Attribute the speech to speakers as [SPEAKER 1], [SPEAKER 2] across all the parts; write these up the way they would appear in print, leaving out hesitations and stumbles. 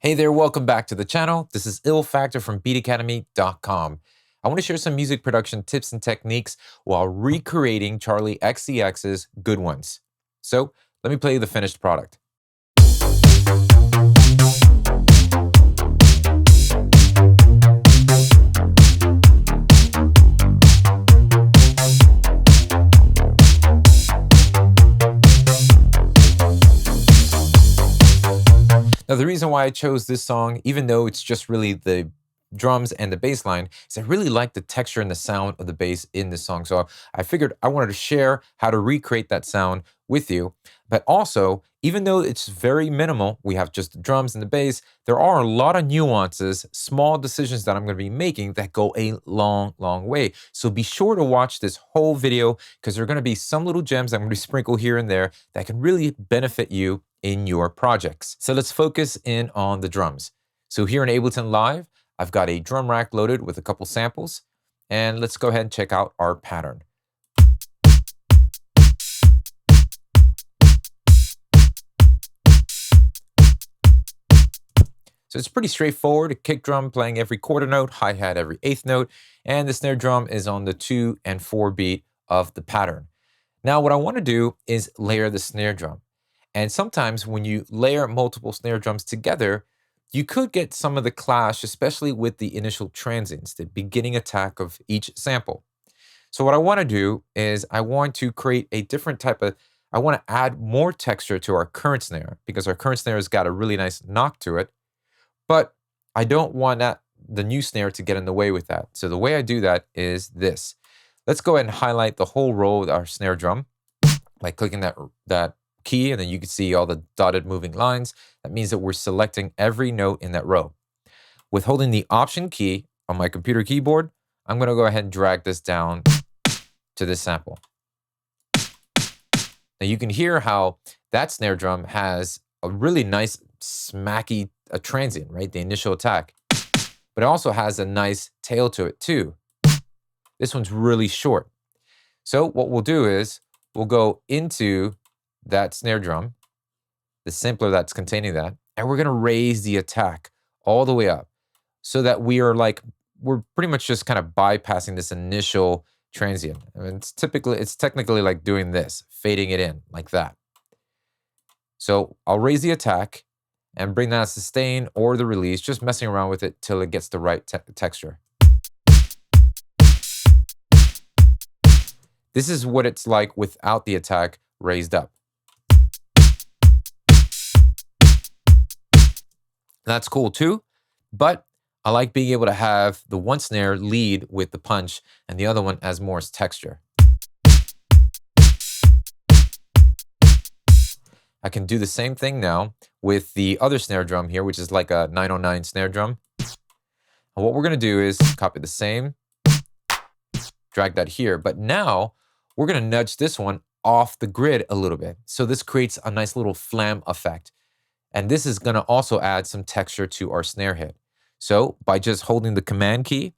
[SPEAKER 1] Hey there, welcome back to the channel. This is Ill Factor from beatacademy.com. I want to share some music production tips and techniques while recreating Charli XCX's Good Ones. So let me play you the finished product. Now, the reason why I chose this song, even though it's just really the drums and the bass line, is I really like the texture and the sound of the bass in this song. So I figured I wanted to share how to recreate that sound with you. But also, even though it's very minimal, we have just the drums and the bass, there are a lot of nuances, small decisions that I'm going to be making that go a long, long way. So be sure to watch this whole video because there are going to be some little gems I'm going to sprinkle here and there that can really benefit you in your projects. So let's focus in on the drums. So here in Ableton Live, I've got a drum rack loaded with a couple samples, and let's go ahead and check out our pattern. So it's pretty straightforward, a kick drum playing every quarter note, hi-hat every eighth note, and the snare drum is on the 2 and 4 beat of the pattern. Now what I want to do is layer the snare drum. And sometimes when you layer multiple snare drums together, you could get some of the clash, especially with the initial transients, the beginning attack of each sample. So what I want to do is I want to create a different type of, I want to add more texture to our current snare because our current snare has got a really nice knock to it, but I don't want the new snare to get in the way with that. So the way I do that is this. Let's go ahead and highlight the whole row of our snare drum by clicking that key, and then you can see all the dotted moving lines. That means that we're selecting every note in that row. With holding the Option key on my computer keyboard, I'm going to go ahead and drag this down to this sample. Now you can hear how that snare drum has a really nice smacky transient, right? The initial attack. But it also has a nice tail to it too. This one's really short. So what we'll do is we'll go into that snare drum, the sampler that's containing that, and we're going to raise the attack all the way up so that we're pretty much just kind of bypassing this initial transient. I mean, it's technically like doing this, fading it in like that. So I'll raise the attack and bring that sustain or the release, just messing around with it till it gets the right texture. This is what it's like without the attack raised up. That's cool too, but I like being able to have the one snare lead with the punch and the other one as more texture. I can do the same thing now with the other snare drum here, which is like a 909 snare drum. And what we're going to do is copy the same, drag that here, but now we're going to nudge this one off the grid a little bit. So this creates a nice little flam effect. And this is going to also add some texture to our snare hit. So by just holding the Command key,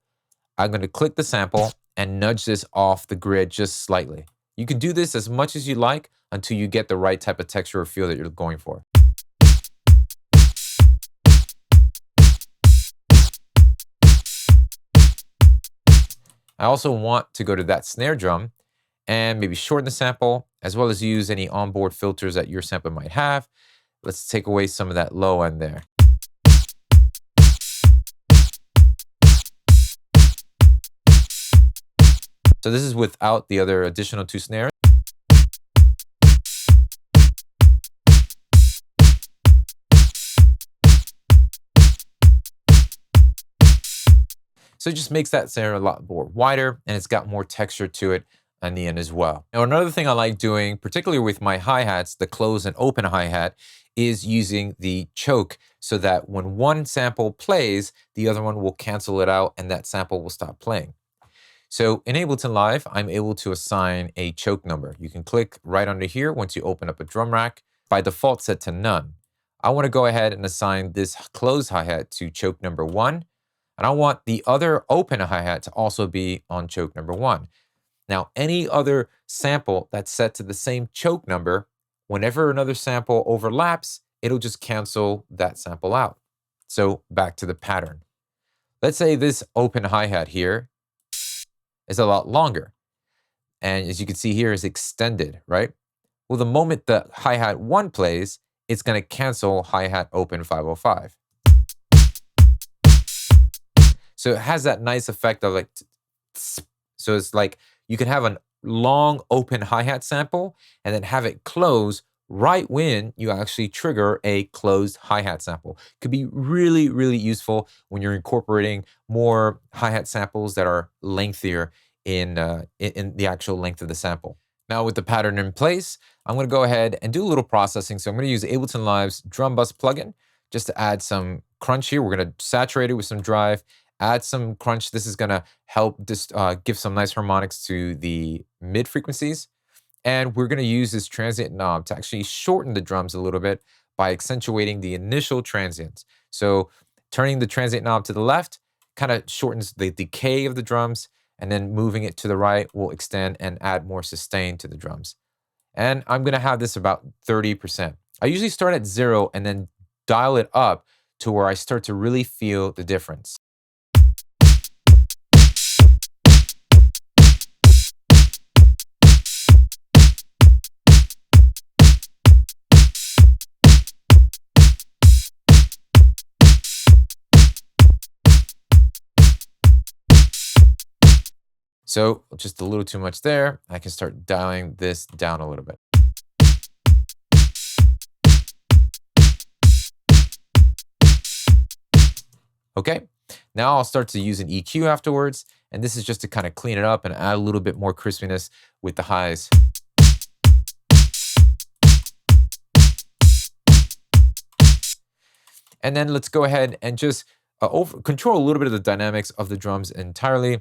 [SPEAKER 1] I'm going to click the sample and nudge this off the grid just slightly. You can do this as much as you like until you get the right type of texture or feel that you're going for. I also want to go to that snare drum and maybe shorten the sample, as well as use any onboard filters that your sample might have. Let's take away some of that low end there. So this is without the other additional 2 snares. So it just makes that snare a lot more wider, and it's got more texture to it on the end as well. Now, another thing I like doing, particularly with my hi-hats, the close and open hi-hat, is using the choke so that when one sample plays, the other one will cancel it out and that sample will stop playing. So in Ableton Live, I'm able to assign a choke number. You can click right under here once you open up a drum rack, by default set to none. I want to go ahead and assign this close hi-hat to choke number 1, and I want the other open hi-hat to also be on choke number 1. Now, any other sample that's set to the same choke number, whenever another sample overlaps, it'll just cancel that sample out. So back to the pattern. Let's say this open hi-hat here is a lot longer. And as you can see here, is extended, right? Well, the moment the hi-hat 1 plays, it's going to cancel hi-hat open 505. So it has that nice effect of like, so it's like you can have a long open hi-hat sample and then have it close right when you actually trigger a closed hi-hat sample. Could be really, really useful when you're incorporating more hi-hat samples that are lengthier in the actual length of the sample. Now with the pattern in place, I'm going to go ahead and do a little processing. So I'm going to use Ableton Live's Drum Bus plugin just to add some crunch here. We're going to saturate it with some drive, add some crunch. This is going to help just give some nice harmonics to the mid frequencies. And we're going to use this transient knob to actually shorten the drums a little bit by accentuating the initial transients. So turning the transient knob to the left kind of shortens the decay of the drums, and then moving it to the right will extend and add more sustain to the drums. And I'm going to have this about 30%. I usually start at 0 and then dial it up to where I start to really feel the difference. So just a little too much there. I can start dialing this down a little bit. Okay, now I'll start to use an EQ afterwards. And this is just to kind of clean it up and add a little bit more crispiness with the highs. And then let's go ahead and just control a little bit of the dynamics of the drums entirely.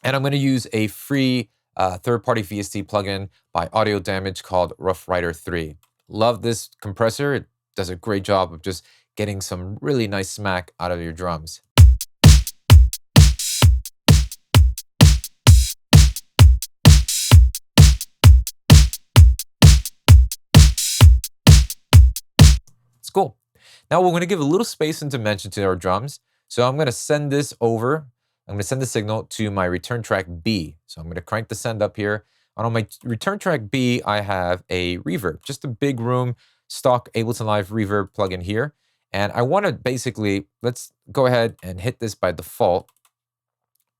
[SPEAKER 1] And I'm going to use a free third-party VST plugin by Audio Damage called Rough Rider 3. Love this compressor. It does a great job of just getting some really nice smack out of your drums. It's cool. Now we're going to give a little space and dimension to our drums. So I'm going to send this over. I'm going to send the signal to my return track B. So I'm going to crank the send up here. On my return track B, I have a reverb, just a big room stock Ableton Live reverb plugin here. And I want to basically, let's go ahead and hit this by default.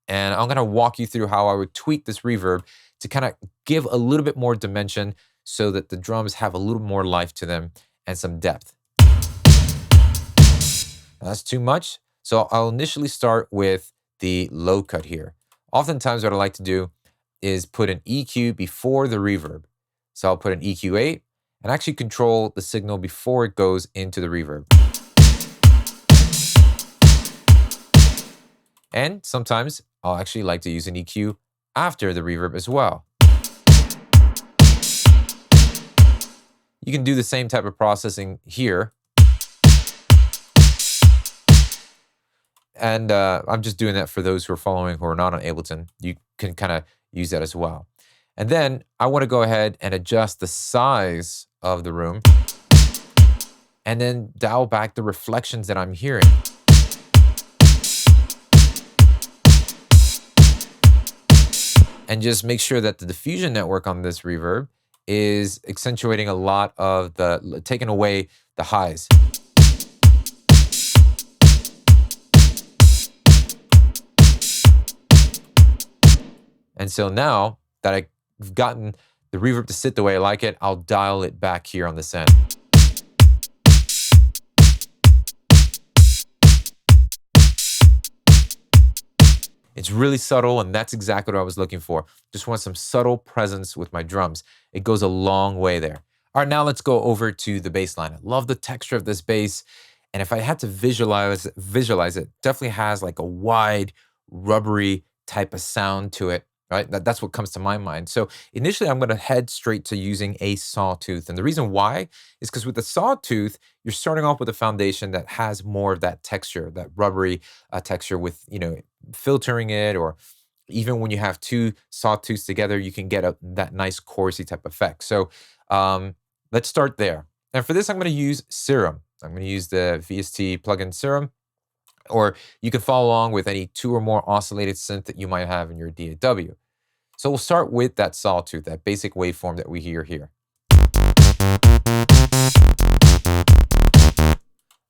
[SPEAKER 1] And I'm going to walk you through how I would tweak this reverb to kind of give a little bit more dimension so that the drums have a little more life to them and some depth. Now, that's too much. So I'll initially start with the low cut here. Oftentimes what I like to do is put an EQ before the reverb. So I'll put an EQ8 and actually control the signal before it goes into the reverb. And sometimes I'll actually like to use an EQ after the reverb as well. You can do the same type of processing here. And I'm just doing that for those who are following who are not on Ableton. You can kind of use that as well. And then I want to go ahead and adjust the size of the room and then dial back the reflections that I'm hearing. And just make sure that the diffusion network on this reverb is accentuating a lot of taking away the highs. And so now that I've gotten the reverb to sit the way I like it, I'll dial it back here on this end. It's really subtle, and that's exactly what I was looking for. Just want some subtle presence with my drums. It goes a long way there. All right, now let's go over to the bass line. I love the texture of this bass. And if I had to visualize it, definitely has like a wide, rubbery type of sound to it. Right, that's what comes to my mind. So initially, I'm going to head straight to using a sawtooth. And the reason why is because with the sawtooth, you're starting off with a foundation that has more of that texture, that rubbery texture with, filtering it, or even when you have two sawtooths together, you can get that nice chorusy type effect. So let's start there. And for this, I'm going to use Serum. I'm going to use the VST plugin Serum, or you can follow along with any 2 or more oscillated synth that you might have in your DAW. So we'll start with that sawtooth, that basic waveform that we hear here.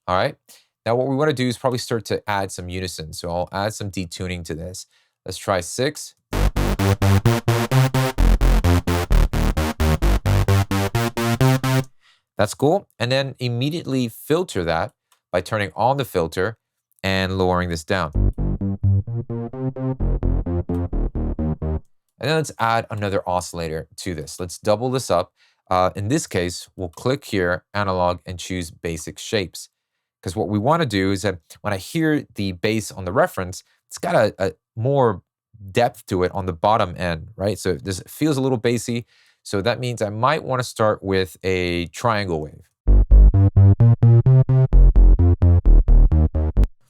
[SPEAKER 1] All right. Now what we want to do is probably start to add some unison. So I'll add some detuning to this. Let's try 6. That's cool. And then immediately filter that by turning on the filter and lowering this down. And then let's add another oscillator to this. Let's double this up. In this case, we'll click here, analog, and choose basic shapes. Because what we want to do is that when I hear the bass on the reference, it's got a more depth to it on the bottom end, right? So this feels a little bassy. So that means I might want to start with a triangle wave.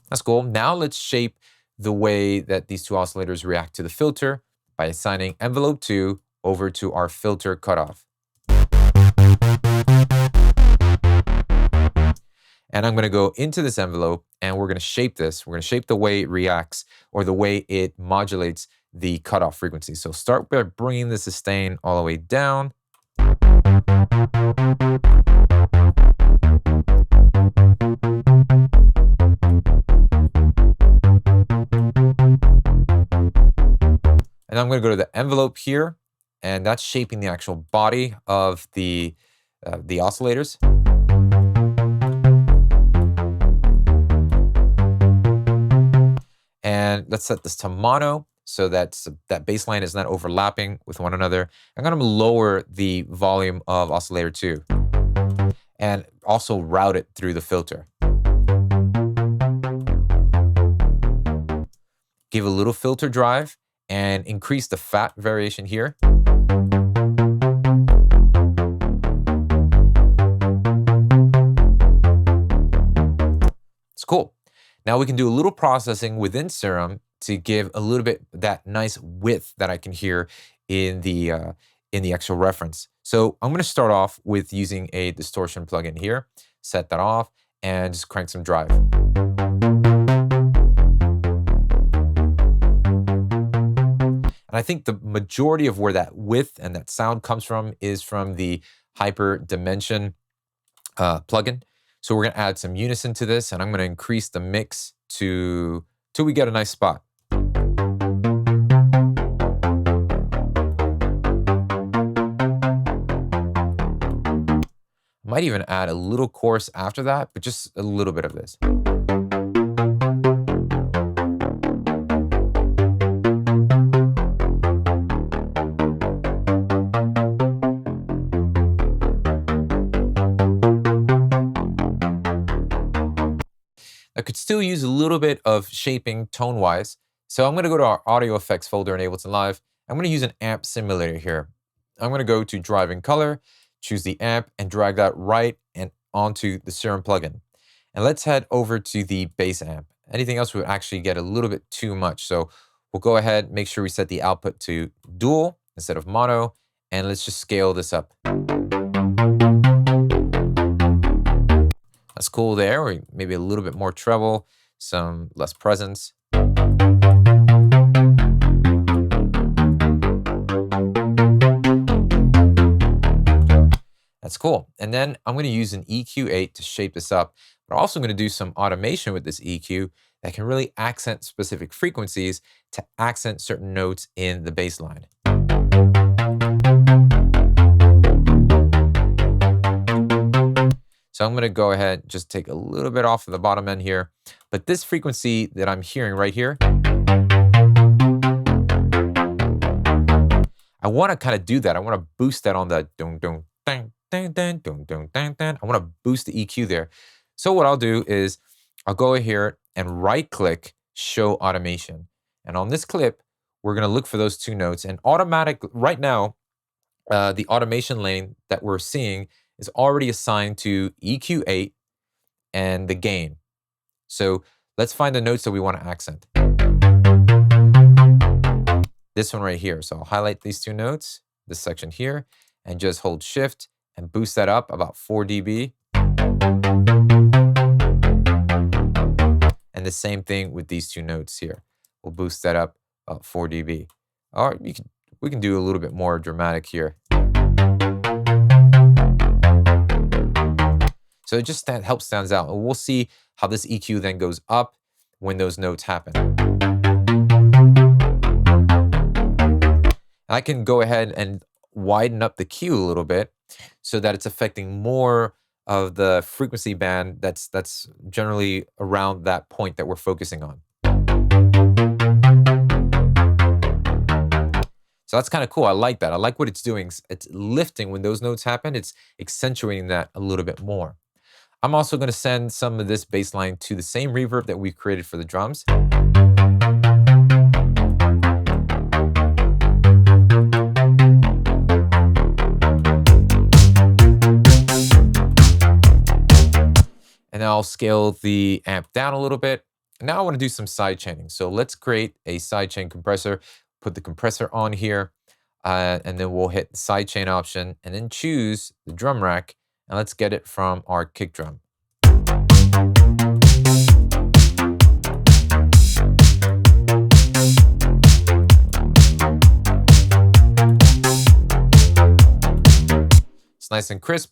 [SPEAKER 1] That's cool. Now let's shape the way that these 2 oscillators react to the filter by assigning envelope 2 over to our filter cutoff. And I'm going to go into this envelope and we're going to shape this. We're going to shape the way it reacts, or the way it modulates the cutoff frequency. So start by bringing the sustain all the way down. And I'm going to go to the envelope here, and that's shaping the actual body of the oscillators. And let's set this to mono, so that bass line is not overlapping with one another. I'm going to lower the volume of oscillator 2 and also route it through the filter. Give a little filter drive and increase the fat variation here. It's cool. Now we can do a little processing within Serum to give a little bit that nice width that I can hear in the actual reference. So I'm going to start off with using a distortion plugin here, set that off, and just crank some drive. And I think the majority of where that width and that sound comes from is from the Hyper Dimension plugin. So we're going to add some unison to this, and I'm going to increase the mix till we get a nice spot. Might even add a little chorus after that, but just a little bit of this. I could still use a little bit of shaping tone-wise. So I'm going to go to our audio effects folder in Ableton Live. I'm going to use an amp simulator here. I'm going to go to Drive-In Color, choose the amp, and drag that right and onto the Serum plugin. And let's head over to the bass amp. Anything else would actually get a little bit too much. So we'll go ahead, make sure we set the output to dual instead of mono, and let's just scale this up. That's cool there, or maybe a little bit more treble, some less presence. That's cool. And then I'm going to use an EQ8 to shape this up, but I'm also going to do some automation with this EQ that can really accent specific frequencies to accent certain notes in the bass line. So I'm going to go ahead and just take a little bit off of the bottom end here. But this frequency that I'm hearing right here, I want to kind of do that. I want to boost that on the dun dun dun dun dun dun dun dun dun. I want to boost the EQ there. So what I'll do is I'll go here and right-click Show Automation. And on this clip, we're going to look for those 2 notes. And right now, the automation lane that we're seeing is already assigned to EQ8 and the gain. So let's find the notes that we want to accent. This one right here. So I'll highlight these 2 notes, this section here, and just hold Shift and boost that up about 4 dB. the same thing with these two notes here. We'll boost that up 4 dB. Or we can do a little bit more dramatic here. So it just helps stands out. And we'll see how this EQ then goes up when those notes happen. I can go ahead and widen up the Q a little bit so that it's affecting more of the frequency band that's generally around that point that we're focusing on. So that's kind of cool. I like that. I like what it's doing. It's lifting when those notes happen. It's accentuating that a little bit more. I'm also going to send some of this bass line to the same reverb that we created for the drums. And I'll scale the amp down a little bit. Now I want to do some side chaining. So let's create a sidechain compressor, put the compressor on here, and then we'll hit the sidechain option and then choose the drum rack. And let's get it from our kick drum. It's nice and crisp.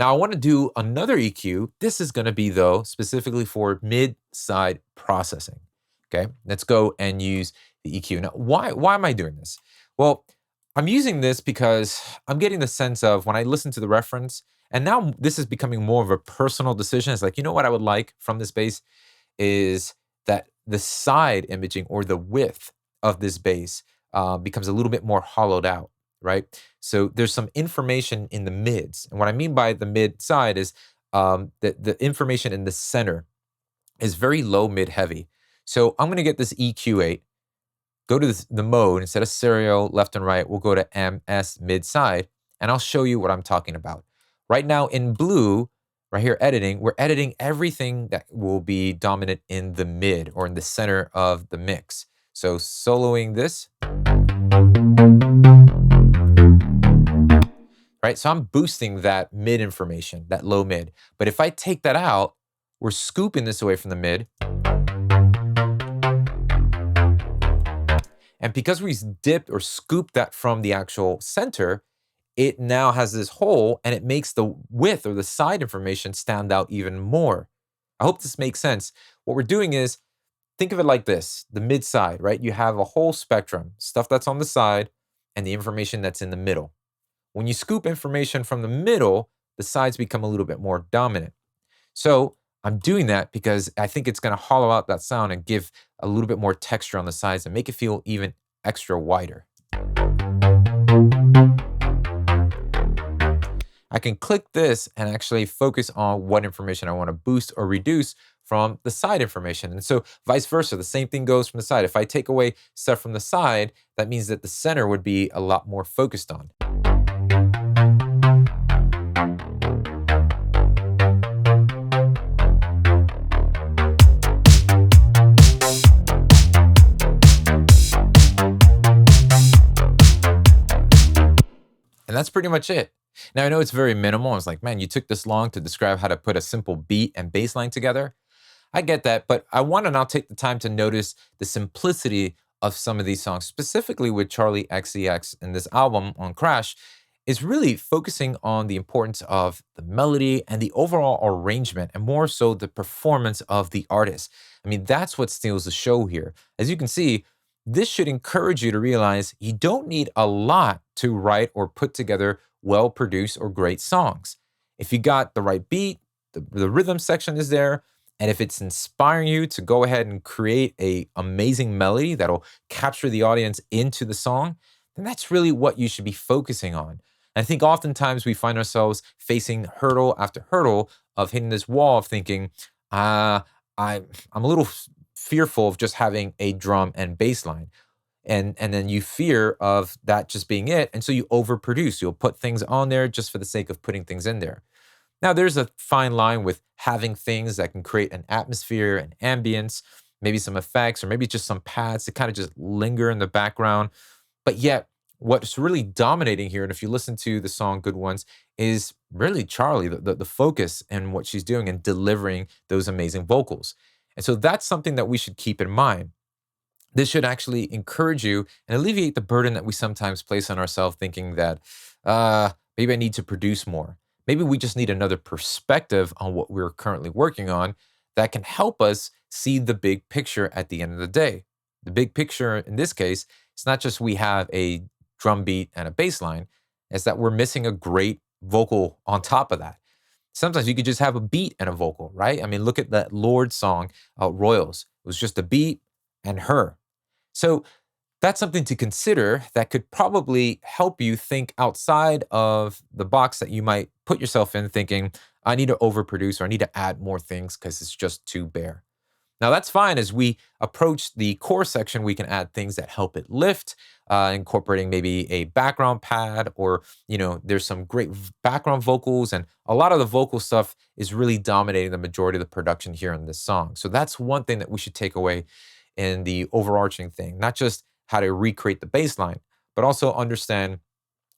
[SPEAKER 1] Now I want to do another EQ. This is going to be, though, specifically for mid-side processing. Okay, let's go and use the EQ. Now, why am I doing this? Well, I'm using this because I'm getting the sense of when I listen to the reference, and now this is becoming more of a personal decision. It's like, you know what I would like from this bass is that the side imaging or the width of this bass becomes a little bit more hollowed out, right? So there's some information in the mids. And what I mean by the mid side is that the information in the center is very low, mid, heavy. So I'm going to get this EQ8, go to the mode, instead of stereo left and right, we'll go to MS mid side, and I'll show you what I'm talking about. Right now in blue, right here editing, we're editing everything that will be dominant in the mid or in the center of the mix. So soloing this. Right, so I'm boosting that mid information, that low mid. But if I take that out, we're scooping this away from the mid. And because we dipped or scooped that from the actual center, it now has this hole and it makes the width or the side information stand out even more. I hope this makes sense. What we're doing is, think of it like this, the mid side, right? You have a whole spectrum, stuff that's on the side and the information that's in the middle. When you scoop information from the middle, the sides become a little bit more dominant. So I'm doing that because I think it's going to hollow out that sound and give a little bit more texture on the sides and make it feel even extra wider. I can click this and actually focus on what information I want to boost or reduce from the side information. And so vice versa, the same thing goes from the side. If I take away stuff from the side, that means that the center would be a lot more focused on. And that's pretty much it. Now, I know it's very minimal. It's like, man, you took this long to describe how to put a simple beat and bass line together. I get that, but I want to now take the time to notice the simplicity of some of these songs, specifically with Charli XCX in this album on Crash, is really focusing on the importance of the melody and the overall arrangement, and more so the performance of the artist. I mean, that's what steals the show here. As you can see, this should encourage you to realize you don't need a lot to write or put together well-produced or great songs. If you got the right beat, the rhythm section is there, and if it's inspiring you to go ahead and create an amazing melody that'll capture the audience into the song, then that's really what you should be focusing on. And I think oftentimes we find ourselves facing hurdle after hurdle of hitting this wall of thinking, I'm a little fearful of just having a drum and bass line. And then you fear of that just being it. And so you overproduce. You'll put things on there just for the sake of putting things in there. Now, there's a fine line with having things that can create an atmosphere, an ambience, maybe some effects, or maybe just some pads to kind of just linger in the background. But yet, what's really dominating here, and if you listen to the song Good Ones, is really Charli, the focus and what she's doing and delivering those amazing vocals. And so that's something that we should keep in mind. This should actually encourage you and alleviate the burden that we sometimes place on ourselves, thinking that maybe I need to produce more. Maybe we just need another perspective on what we're currently working on that can help us see the big picture at the end of the day. The big picture in this case, it's not just we have a drum beat and a bass line, it's that we're missing a great vocal on top of that. Sometimes you could just have a beat and a vocal, right? I mean, look at that Lord song, Royals. It was just a beat and her. So that's something to consider that could probably help you think outside of the box that you might put yourself in, thinking, I need to overproduce or I need to add more things because it's just too bare. Now that's fine. As we approach the core section, we can add things that help it lift, incorporating maybe a background pad, or there's some great background vocals, and a lot of the vocal stuff is really dominating the majority of the production here in this song. So that's one thing that we should take away in the overarching thing, not just how to recreate the bass line, but also understand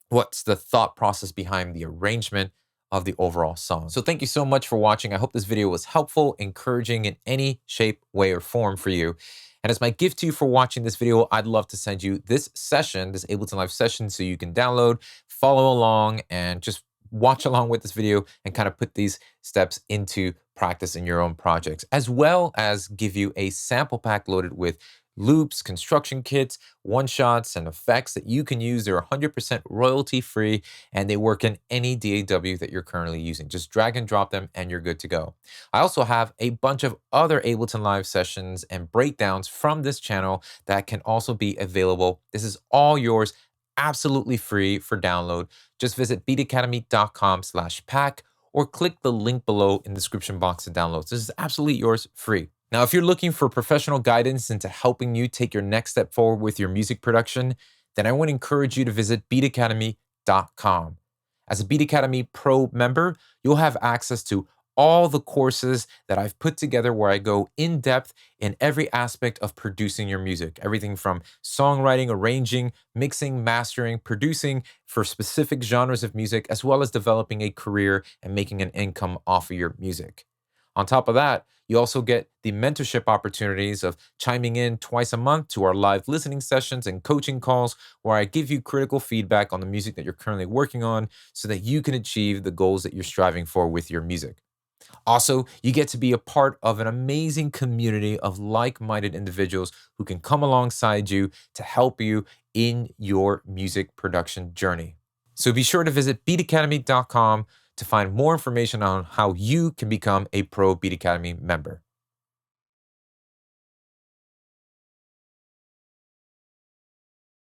[SPEAKER 1] what's the thought process behind the arrangement of the overall song. So thank you so much for watching. I hope this video was helpful, encouraging in any shape, way, or form for you. And as my gift to you for watching this video, I'd love to send you this session, this Ableton Live session, so you can download, follow along, and just watch along with this video and kind of put these steps into practice in your own projects, as well as give you a sample pack loaded with loops, construction kits, one-shots, and effects that you can use. They're 100% royalty-free, and they work in any DAW that you're currently using. Just drag and drop them, and you're good to go. I also have a bunch of other Ableton Live sessions and breakdowns from this channel that can also be available. This is all yours, absolutely free for download. Just visit beatacademy.com/pack or click the link below in the description box to download. This is absolutely yours, free. Now, if you're looking for professional guidance into helping you take your next step forward with your music production, then I want to encourage you to visit beatacademy.com. As a Beat Academy Pro member, you'll have access to all the courses that I've put together where I go in depth in every aspect of producing your music. Everything from songwriting, arranging, mixing, mastering, producing for specific genres of music, as well as developing a career and making an income off of your music. On top of that, you also get the mentorship opportunities of chiming in twice a month to our live listening sessions and coaching calls, where I give you critical feedback on the music that you're currently working on so that you can achieve the goals that you're striving for with your music. Also, you get to be a part of an amazing community of like-minded individuals who can come alongside you to help you in your music production journey. So be sure to visit beatacademy.com to find more information on how you can become a Pro Beat Academy member.